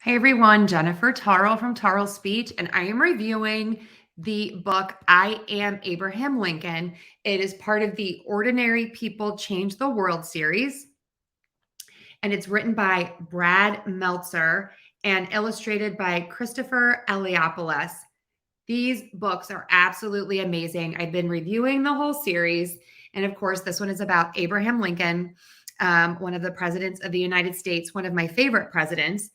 Hey everyone, Jennifer Tarle from Tarle Speech, and I am reviewing the book I Am Abraham Lincoln. It is part of the Ordinary People Change the World series, and it's written by Brad Meltzer and illustrated by Christopher Eliopoulos. These books are absolutely amazing. I've been reviewing the whole series, and of course, this one is about Abraham Lincoln, one of the presidents of the United States, one of my favorite presidents.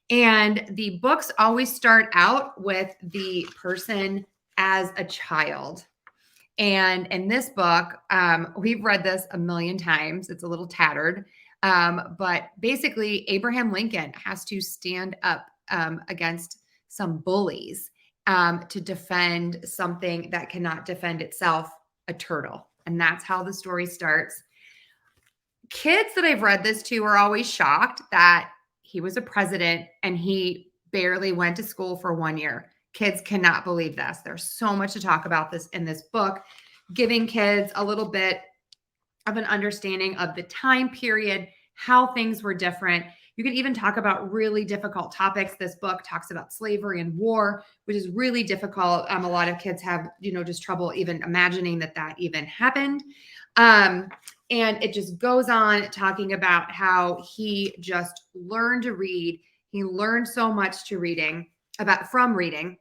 And the books always start out with the person as a child. And in this book, we've read this a million times. It's a little tattered. But basically, Abraham Lincoln has to stand up against some bullies to defend something that cannot defend itself, a turtle. And that's how the story starts. Kids that I've read this to are always shocked that he was a president and he barely went to school for 1 year. Kids cannot believe this. There's so much to talk about this in this book, giving kids a little bit of an understanding of the time period, how things were different. You can even talk about really difficult topics. This book talks about slavery and war, which is really difficult. A lot of kids have, just trouble even imagining that even happened. And it just goes on talking about how he just learned to read. He learned so much from reading.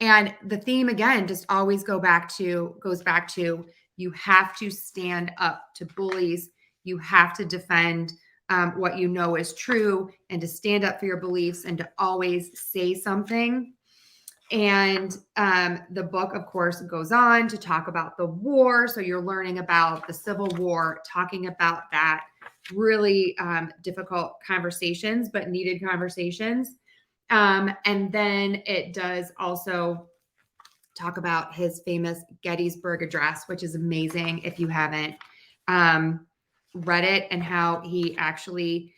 And the theme again just always goes back to you have to stand up to bullies. You have to defend what you know is true and to stand up for your beliefs and to always say something. And the book, of course, goes on to talk about the war. So you're learning about the Civil War, talking about that really difficult conversations, but needed conversations. And then it does also talk about his famous Gettysburg Address, which is amazing if you haven't read it, and how he actually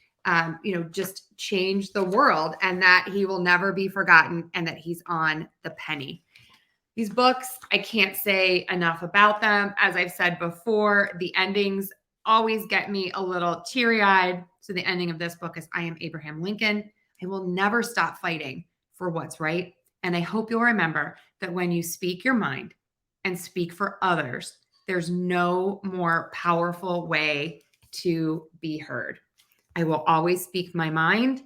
just changed the world, and that he will never be forgotten, and that he's on the penny. These books, I can't say enough about them. As I've said before, the endings always get me a little teary-eyed. So the ending of this book is I Am Abraham Lincoln. I will never stop fighting for what's right. And I hope you'll remember that when you speak your mind and speak for others, there's no more powerful way to be heard. I will always speak my mind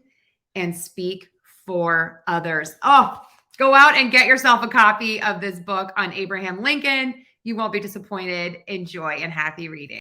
and speak for others. Oh, go out and get yourself a copy of this book on Abraham Lincoln. You won't be disappointed. Enjoy and happy reading.